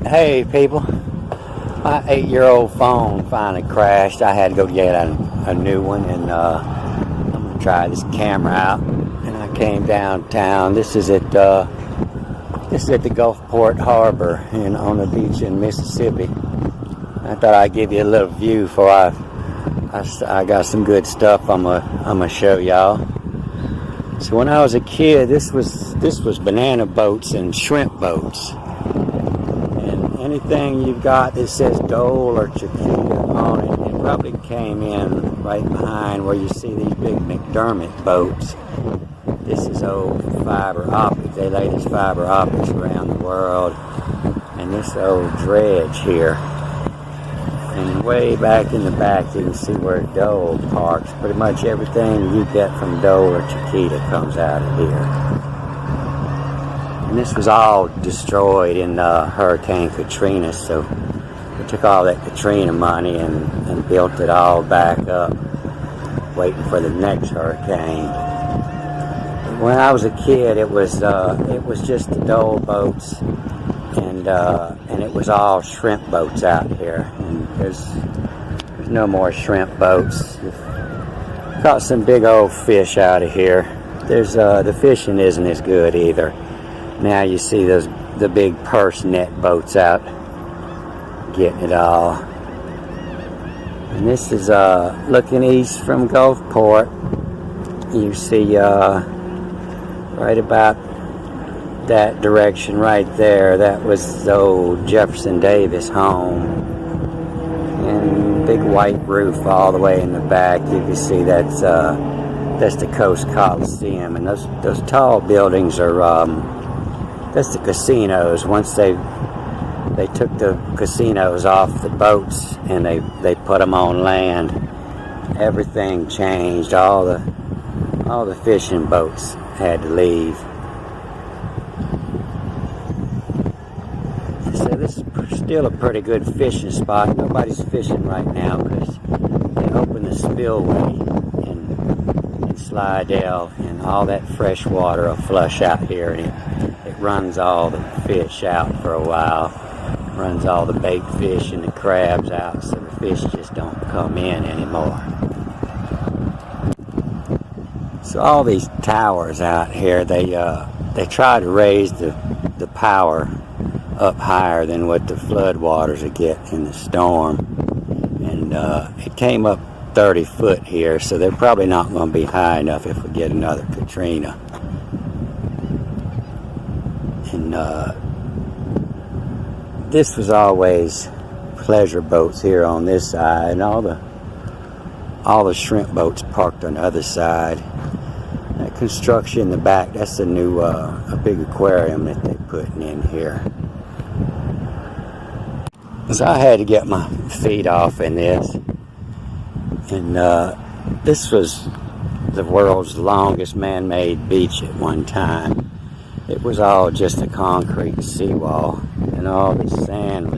Hey people, my 8-year-old phone finally crashed. I had to go get a new one, and I'm gonna try this camera out. And I came downtown. This is at the Gulfport Harbor and on the beach in Mississippi. I thought I'd give you a little view before I got some good stuff I'm gonna show y'all. So when I was a kid, this was banana boats and shrimp boats. Anything you've got that says Dole or Chiquita on it, it probably came in right behind where you see these big McDermott boats. This is old fiber optic. They lay this fiber optics around the world. And this old dredge here. And way back in the back you can see where Dole parks. Pretty much everything you get from Dole or Chiquita comes out of here. And this was all destroyed in Hurricane Katrina, so we took all that Katrina money and built it all back up, waiting for the next hurricane. When I was a kid, it was just the Dole boats, and it was all shrimp boats out here. And there's no more shrimp boats. Caught some big old fish out of here. The fishing isn't as good either. Now you see the big purse net boats out getting it all. And this is looking east from Gulfport. You see right about that direction right there. That was the old Jefferson Davis home. And big white roof all the way in the back. You can see that's the Coast Coliseum. And those tall buildings are that's the casinos. Once they took the casinos off the boats and they put them on land, everything changed. All the fishing boats had to leave. So this is still a pretty good fishing spot. Nobody's fishing right now because they opened the spillway in Slidell, and all that fresh water will flush out here, and it runs all the fish out for a while. Runs all the bait fish and the crabs out, so the fish just don't come in anymore. So all these towers out here, they try to raise the power up higher than what the flood waters would get in the storm. And it came up 30 foot here, so they're probably not going to be high enough if we get another Katrina. And this was always pleasure boats here on this side, and all the shrimp boats parked on the other side. That construction in the back, that's a new a big aquarium that they're putting in here. So I had to get my feet off in this, and this was the world's longest man-made beach at one time. It was all just a concrete seawall, and all the sand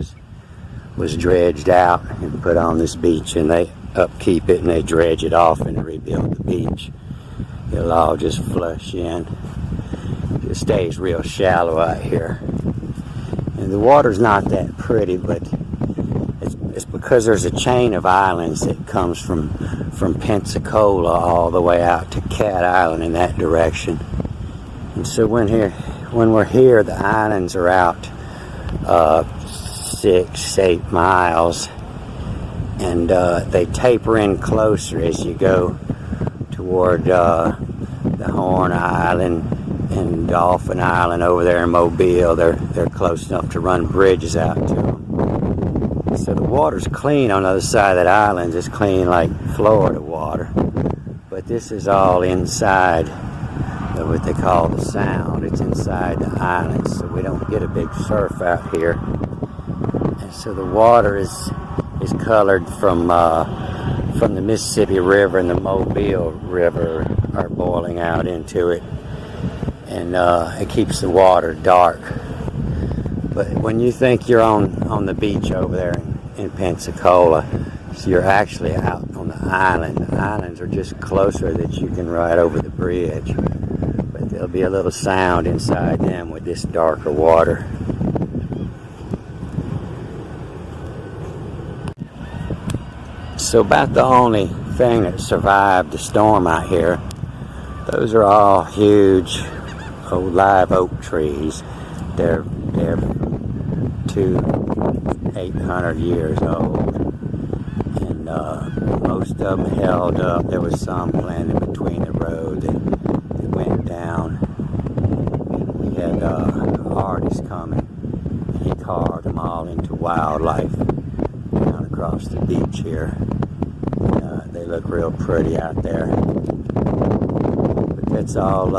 was dredged out and put on this beach, and they upkeep it and they dredge it off and rebuild the beach. It'll all just flush in. It stays real shallow out here, and the water's not that pretty, but it's because there's a chain of islands that comes from Pensacola all the way out to Cat Island in that direction. And so when we're here, the islands are out 6-8 miles, and they taper in closer as you go toward the Horn Island and Dolphin Island over there in Mobile. They're close enough to run bridges out to them. So the water's clean on the other side of that island. It's clean like Florida water. But this is all inside of what they call the Sound. It's inside the islands, so we don't get a big surf out here. And so the water is colored from the Mississippi River and the Mobile River are boiling out into it, and it keeps the water dark. But when you think you're on the beach over there in Pensacola, so you're actually out on the island. The islands are just closer that you can ride over the bridge, but there'll be a little sound inside them with this darker water. So about the only thing that survived the storm out here, those are all huge old live oak trees. They're 800 years old, and most of them held up. There was some planted between the road that went down. We had artists coming. He carved them all into wildlife down across the beach here. They look real pretty out there. But that's all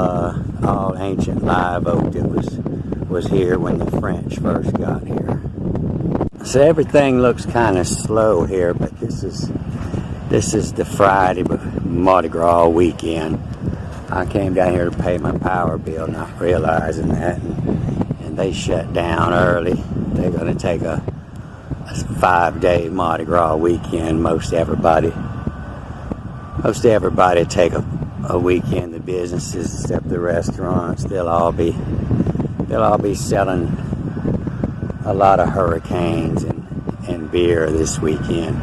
ancient live oak that was here when the French first got here. So everything looks kind of slow here, but this is the Friday Mardi Gras weekend. I came down here to pay my power bill, not realizing that, and they shut down early. They're going to take a 5-day Mardi Gras weekend. Most everybody take a weekend. The businesses, except the restaurants, they'll all be selling a lot of hurricanes and beer this weekend.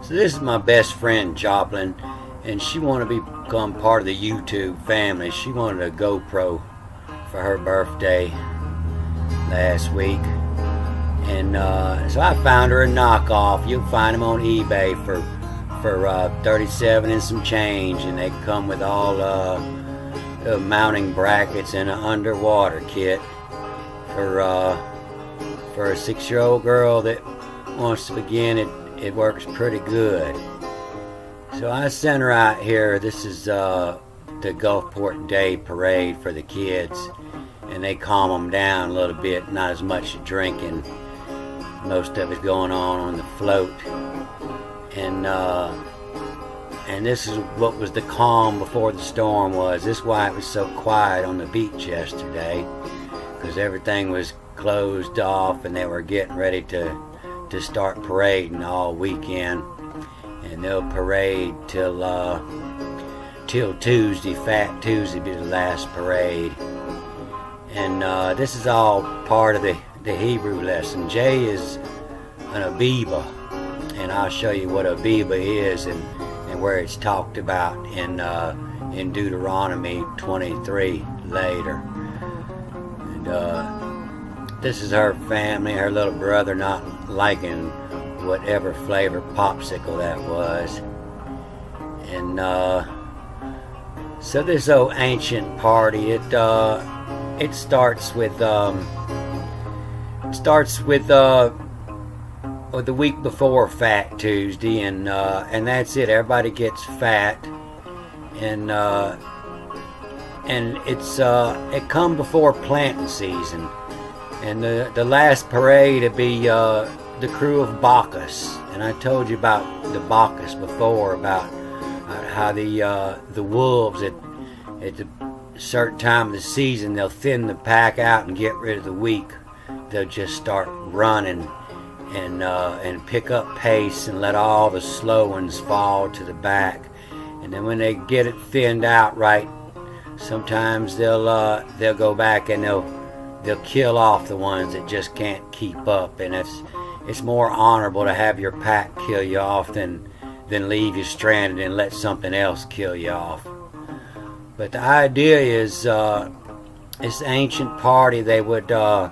So this is my best friend Joplin, and she wanted to become part of the YouTube family. She wanted a GoPro for her birthday last week, and so I found her a knockoff. You'll find them on eBay for $37 and some change, and they come with all mounting brackets and an underwater kit for a 6-year-old girl that wants to begin. It works pretty good. So I sent her out here. This is the Gulfport Day Parade for the kids, and they calm them down a little bit. Not as much drinking. Most of it going on the float, and this is what was the calm before the storm was. This is why it was so quiet on the beach yesterday, because everything was closed off and they were getting ready to start parading all weekend, and they'll parade till Tuesday. Fat Tuesday be the last parade, and this is all part of the Hebrew lesson. Jay is an Abiba, and I'll show you what Abiba is and where it's talked about in Deuteronomy 23 later. And this is her family, her little brother not liking whatever flavor popsicle that was. And so this old ancient party, it starts with the week before Fat Tuesday, and that's it. Everybody gets fat, and it come before planting season, and the last parade would be the crew of Bacchus. And I told you about the Bacchus before, about how the wolves at a certain time of the season, they'll thin the pack out and get rid of the weak. They'll just start running and pick up pace and let all the slow ones fall to the back. And then when they get it thinned out right, sometimes they'll go back and they'll kill off the ones that just can't keep up. And it's more honorable to have your pack kill you off than leave you stranded and let something else kill you off. But the idea is this ancient party, they would at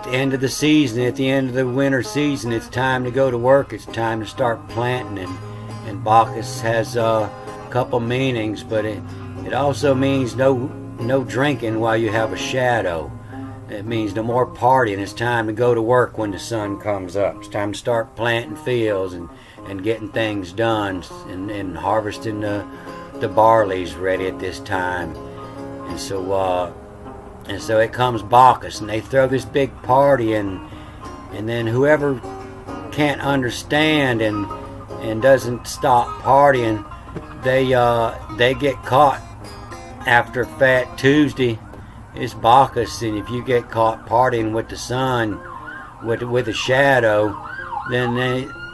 the end of the season, at the end of the winter season, it's time to go to work. It's time to start planting, and Bacchus has a couple meanings, but it also means no drinking while you have a shadow. It means no more partying. It's time to go to work when the sun comes up. It's time to start planting fields and getting things done and harvesting the barley's ready at this time. And so it comes Bacchus, and they throw this big party, and then whoever can't understand and doesn't stop partying, they get caught after Fat Tuesday. It's Bacchus, and if you get caught partying with the sun, with a shadow, then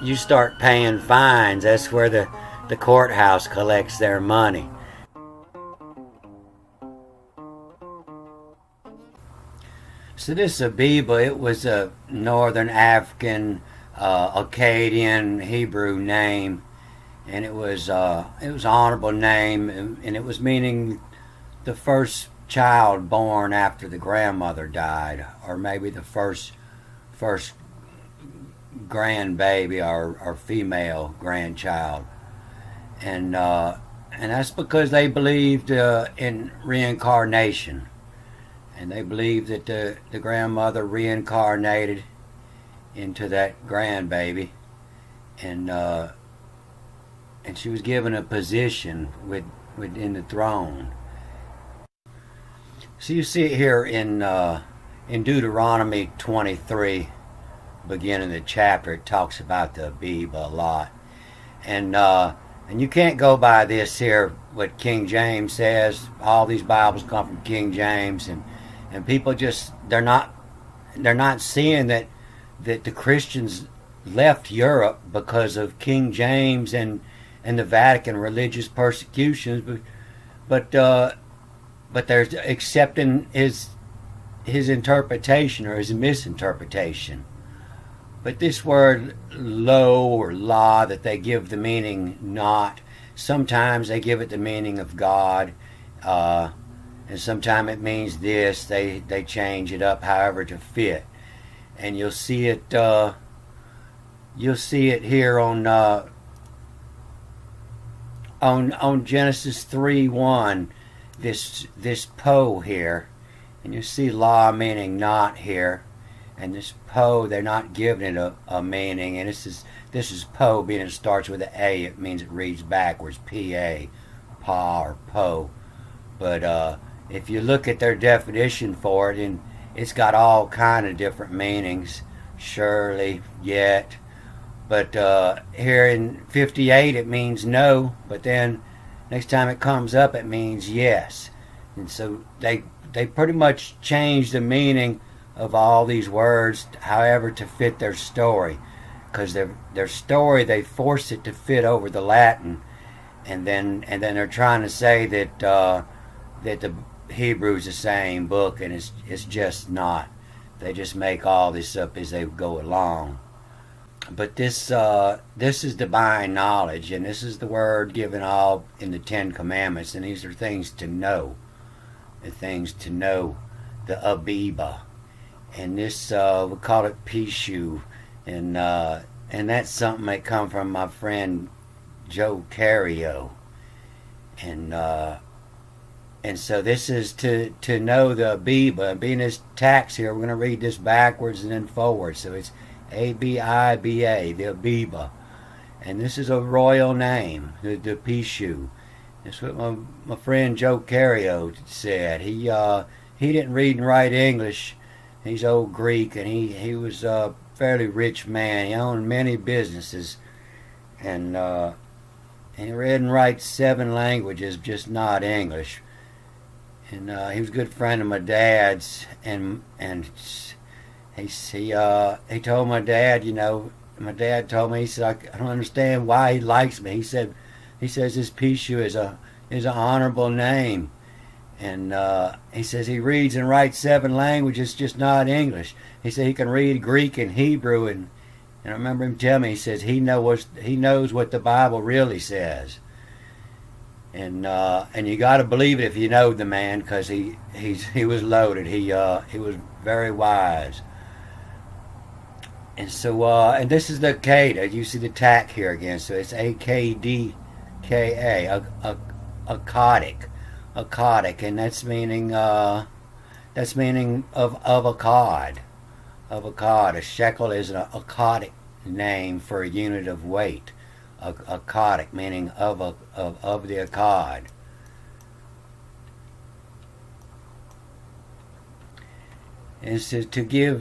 you start paying fines. That's where the courthouse collects their money. So this Abiba, it was a Northern African, Akkadian Hebrew name, and it was an honorable name, and it was meaning the first child born after the grandmother died, or maybe the first grandbaby or female grandchild, and that's because they believed in reincarnation. And they believed that the grandmother reincarnated into that grandbaby, and she was given a position within the throne. So you see it here in Deuteronomy 23, beginning of the chapter. It talks about the Abiba a lot, and you can't go by this here what King James says. All these Bibles come from King James, and people just they're not seeing that the Christians left Europe because of King James and the Vatican religious persecutions, but they're accepting his interpretation or his misinterpretation. But this word lo or la that they give the meaning not, sometimes they give it the meaning of God, and sometimes it means this. They change it up however to fit, and you'll see it here on Genesis 3:1. This po here, and you see la meaning not here, and this po they're not giving it a meaning, and this is po being it starts with an A. It means it reads backwards, P-A, pa or po, but if you look at their definition for it, and it's got all kind of different meanings, surely, yet, but here in 58 it means no, but then next time it comes up it means yes. And so they pretty much change the meaning of all these words however to fit their story, because their story they force it to fit over the Latin, and then they're trying to say that the Hebrew's the same book, and it's just not. They just make all this up as they go along. But this is divine knowledge, and this is the word given all in the Ten Commandments, and these are things to know, the things to know, the Abiba, and this we call it Pishu, and that's something that come from my friend Joe Cario, and so this is to know the Abiba. Being this tax here, we're going to read this backwards and then forward. So it's Abiba, the Abiba. And this is a royal name, the Pishu. That's what my friend Joe Cario said. He didn't read and write English. He's old Greek, and he was a fairly rich man. He owned many businesses, and he read and writes 7 languages, just not English. And he was a good friend of my dad's, and he told my dad, my dad told me, he said, I don't understand why he likes me. He says this Pishu is an honorable name, and he says he reads and writes 7 languages, just not English. He said he can read Greek and Hebrew, and I remember him telling me, he says he knows what the Bible really says. And you got to believe it if you know the man, because he was loaded. He was very wise. And so and this is the Akkada. You see the tack here again. So it's Akdka, Akkadic, and that's meaning of akkad. Of akkad. A shekel is an Akkadic name for a unit of weight. Akkadic, meaning of the akkad. And it says to give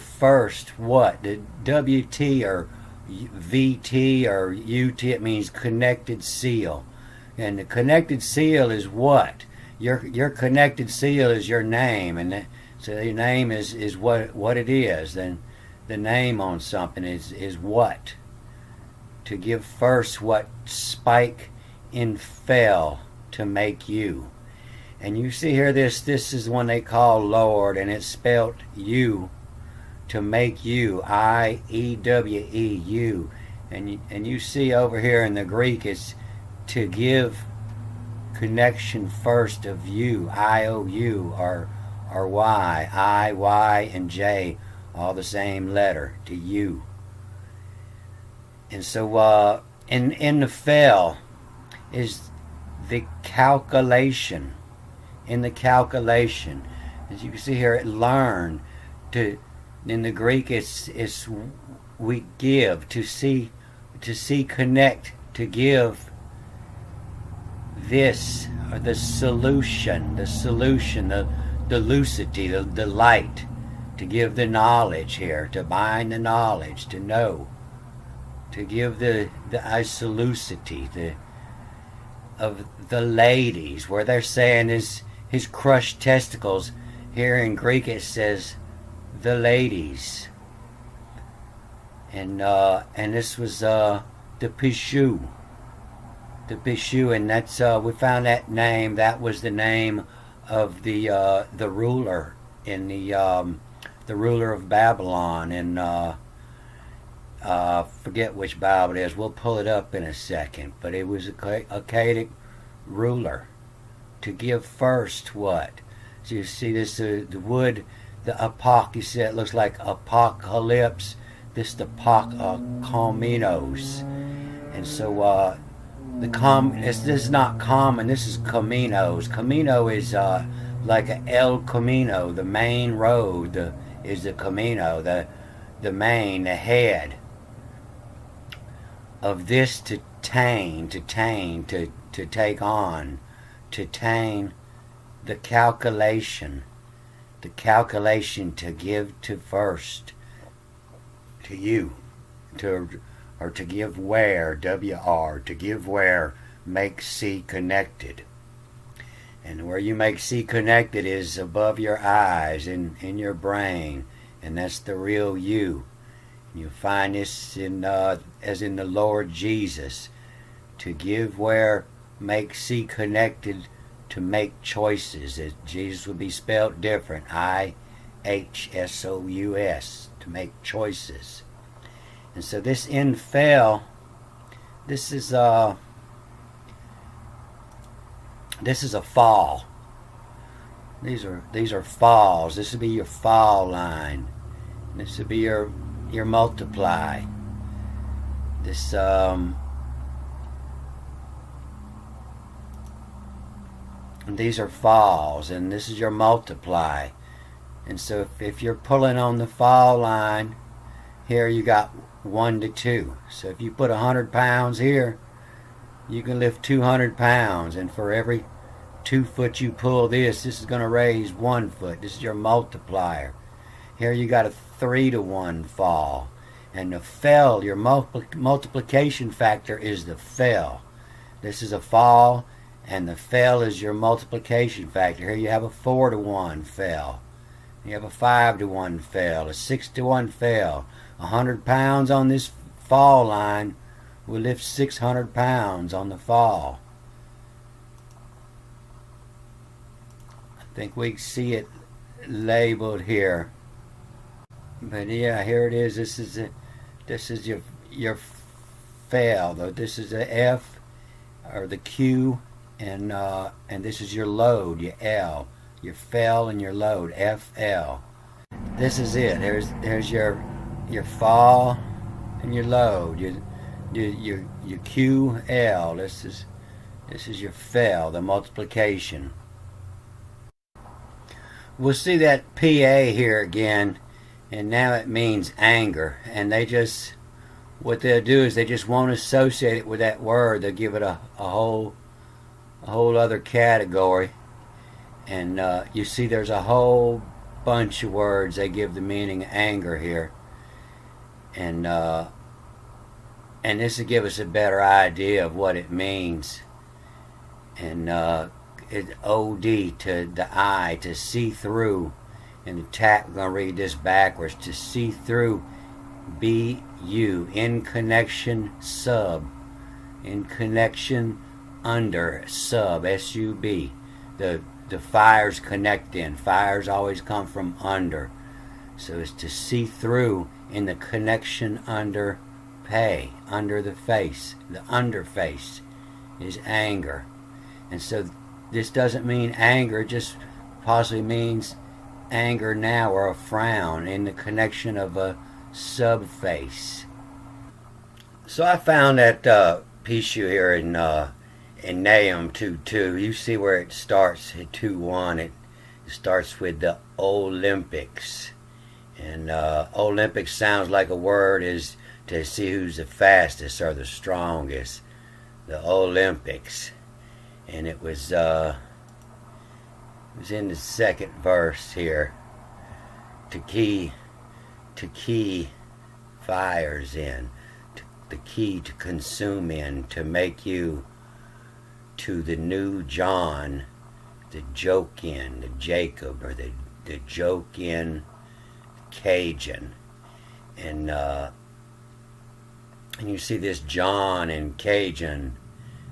first what? The WT or VT or UT, it means connected seal. And the connected seal is what? Your connected seal is your name, and so your name is what it is. Then the name on something is what? To give first what spike in fell to make you. And you see here, this is one they call Lord, and it's spelt you, to make you, I-E-W-E-U. And you see over here in the Greek, it's to give connection first of you, I-O-U, or Y, I, Y, and J, all the same letter, to you. And so in the fel is the calculation. In the calculation, as you can see here, it learn to. In the Greek, it's we give, to see, connect, to give this, or the solution, the lucidity, the light, to give the knowledge here, to bind the knowledge, to know, to give the isolucity, of the ladies, where they're saying his crushed testicles. Here in Greek it says the ladies. And this was the Pishu. The Pishu, and that's we found that name. That was the name of the ruler in the ruler of Babylon, and forget which Bible it is. We'll pull it up in a second. But it was a Akkadic ruler. To give first what? So you see this, the wood, the apok, you see it looks like apocalypse. This the Cominos. And so this is not common, this is Caminos. Camino is like a El Camino, the main road is the Camino, the main, the head of this, to take on, to tame the calculation to give to first, to you, or to give where, W-R, to give where, make C connected. And where you make C connected is above your eyes, in your brain, and that's the real you. You find this as in the Lord Jesus, to give where, make C connected, to make choices. Jesus would be spelled different, I-H-S-O-U-S, to make choices. And so this infel, this is a fall. These are falls. This would be your fall line. This would be your multiply. This these are falls, and this is your multiply. And so if you're pulling on the fall line, here you got 1 to 2. So if you put 100 pounds here, you can lift 200 pounds, and for every 2 foot you pull this is going to raise 1 foot. This is your multiplier. Here you got a 3 to 1 fall. And the fel, your multiplication factor, is the fel. This is a fall, and the fel is your multiplication factor. Here you have a 4 to 1 fel. You have a 5 to 1 fel, a 6 to 1 fel. 100 pounds on this fall line will lift 600 pounds on the fall. I think we see it labeled here. But yeah, here it is. This is your fel. Though this is the F or the Q, and this is your load, your L, your fel and your load, FL. This is it. Here's your fall and your load, your QL. This is your fel, the multiplication. We'll see that PA here again, and now it means anger. And what they'll do is they just won't associate it with that word. They'll give it a whole other category. And you see there's a whole bunch of words they give the meaning anger here. And this will give us a better idea of what it means. And it's OD to the I, to see through. And the we're going to read this backwards. To see through, BU, in connection, sub. In connection, under, sub, SUB. the fires connect in. Fires always come from under. So it's to see through in the connection under under the face. The under face is anger. And so this doesn't mean anger, it just possibly means anger now, or a frown in the connection of a subface. So I found that Pishu here in Nahum 2:2. You see where it starts at 2:1. It starts with the Olympics. And Olympics sounds like a word is to see who's the fastest or the strongest. The Olympics. And it was in the second verse here. To key fires in. The key to consume in. To make you to the new John. The joke in. The Jacob, or the joke in Cajun. And you see this John in Cajun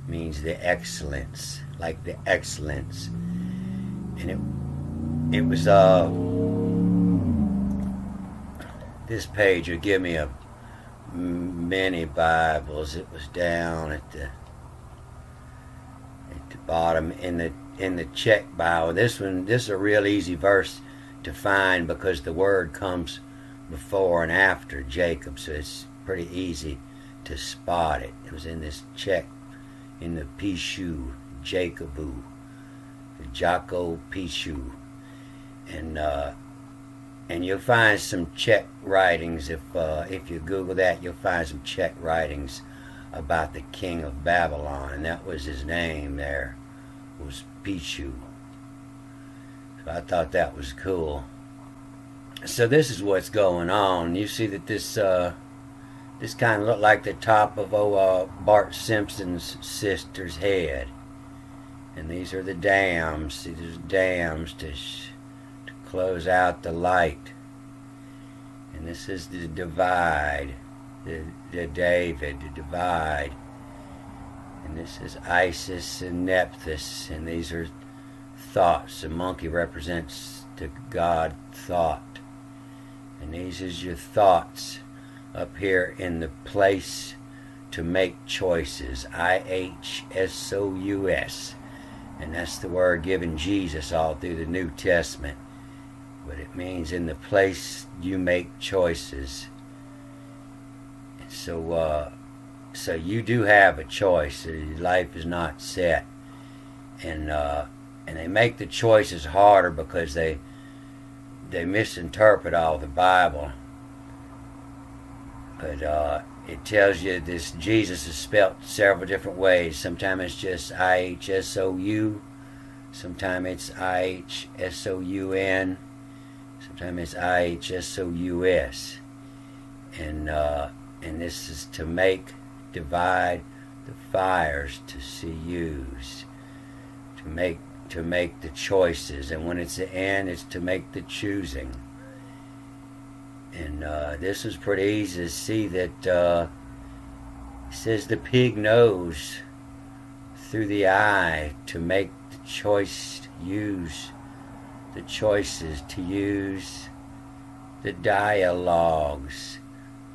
means the excellence, like the excellence. And it was this page would give me a many Bibles. It was down at the bottom in the Czech Bible. This is a real easy verse to find because the word comes before and after Jacob, so it's pretty easy to spot it. It was in this Czech, in the Pishu, Jacobu, the Jaco Pishu, and you'll find some Czech writings. If you Google that, you'll find some Czech writings about the king of Babylon, and that was his name. There was Pishu. So I thought that was cool. So this is what's going on. You see that this kind of looked like the top of Bart Simpson's sister's head. And these are the dams. See, there's dams to close out the light. And this is the divide, the David, the divide. And this is Isis and Nephthys, and these are thoughts. The monkey represents the god thought. And these is your thoughts up here in the place to make choices. IHSOUS. And that's the word given Jesus all through the New Testament. But it means in the place you make choices. And so you do have a choice. Your life is not set. And they make the choices harder because they misinterpret all the Bible. But it tells you this Jesus is spelt several different ways. Sometimes it's just IHSOU. Sometimes it's IHSOUN. Sometimes it's IHSOUS. And this is to make, divide the fires to see used. To make the choices. And when it's the end, it's to make the choosing. And this is pretty easy to see that it says the pig knows through the eye to make the choice, use the choices, to use the dialogues,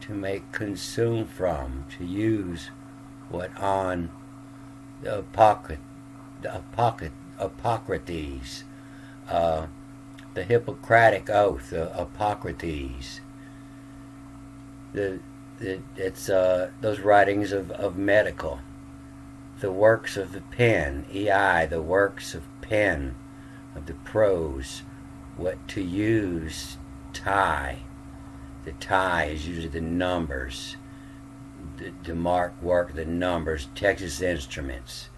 to make consume from, to use what on the Hippocrates, the Hippocratic Oath, Hippocrates. It's those writings of medical, the works of the pen, the works of pen, of the prose, what to use, tie. The tie is usually the numbers, the mark work, the numbers, Texas Instruments,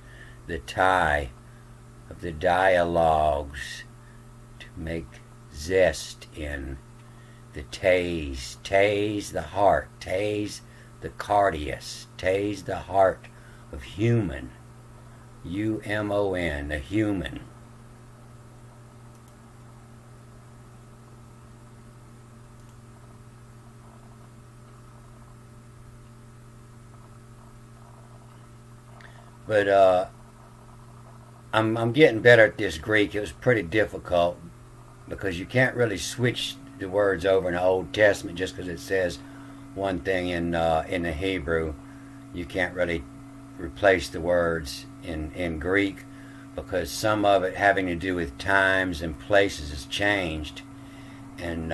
the tie of the dialogues, to make zest in. The tase the heart, tase the cardius, tase the heart of human, UMON, the human. But I'm getting better at this Greek. It was pretty difficult because you can't really switch the words over in the Old Testament just because it says one thing in the Hebrew. You can't really replace the words in Greek because some of it having to do with times and places has changed, and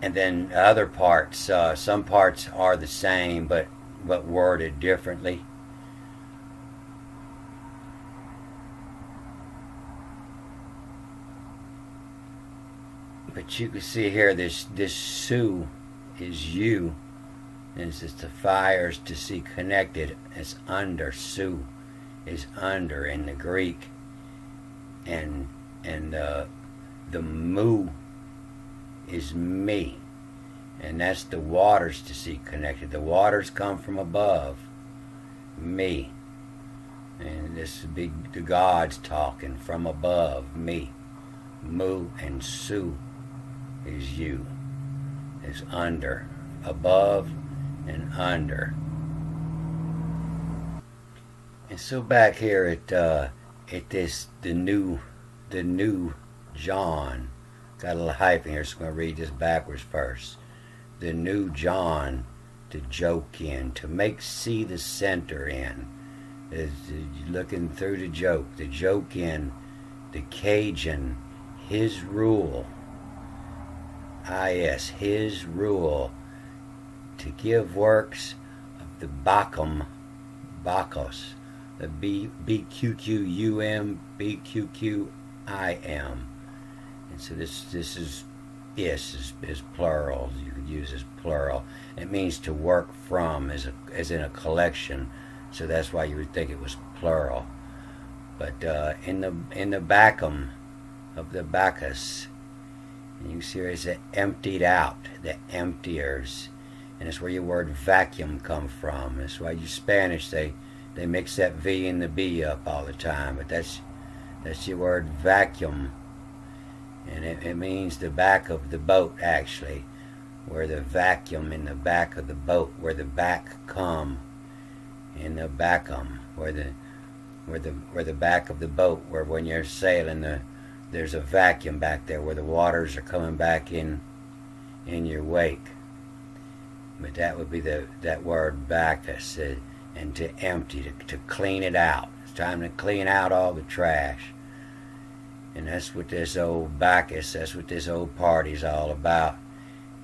then other parts, some parts are the same but worded differently. But you can see here this Su is you, and it's the fires to see connected. It's under. Su is under in the Greek, and the Mu is me, and that's the waters to see connected. The waters come from above, me, and this would be the gods talking from above, me. Mu and Su is you. Is under, above and under. And so back here at this the new John, got a little hyphen here, so I'm going to read this backwards first. The new John, to joke in, to make see the center in, is looking through the joke in, the Cajun, his rule. His rule, to give works of the Bacchus, the B-Q-Q-U-M, B-Q-Q-I-M. And so this is plural. You could use as plural. It means to work from, as in a collection. So that's why you would think it was plural. But in the Bacchum of the Bacchus, and you see it's emptied out, the emptiers, and it's where your word vacuum come from. That's why you Spanish they mix that V and the B up all the time, but that's your word vacuum, and it means the back of the boat actually, where the vacuum in the back of the boat, where the back come in the backum, where the back of the boat, where when you're sailing there's a vacuum back there where the waters are coming back in your wake. But that would be that word Bacchus, and to empty, to clean it out. It's time to clean out all the trash. And that's what this old Bacchus, that's what this old party's all about.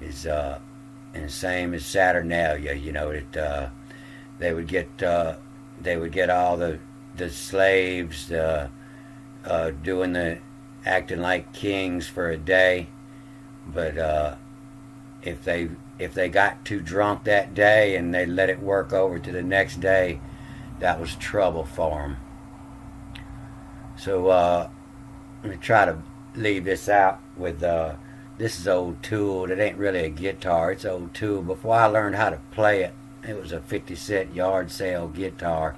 Is and same as Saturnalia, that they would get all the slaves acting like kings for a day, but if they got too drunk that day and they let it work over to the next day, that was trouble for them. So I'm gonna try to leave this out with this is old tool. It ain't really a guitar, it's old tool. Before I learned how to play it, it was a 50-cent yard sale guitar.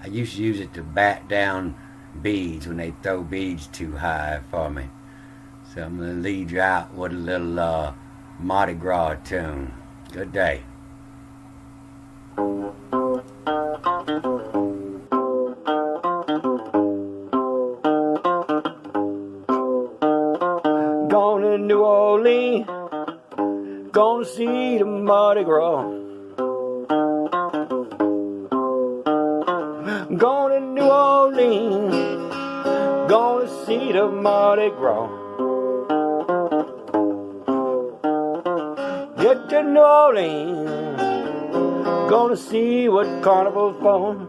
I used to use it to bat down beads when they throw beads too high for me. So I'm going to lead you out with a little Mardi Gras tune. Good day. Going to New Orleans, gonna see the Mardi Gras. Going to New Orleans, gonna see the Mardi Gras. Get to New Orleans, gonna see what Carnival's for.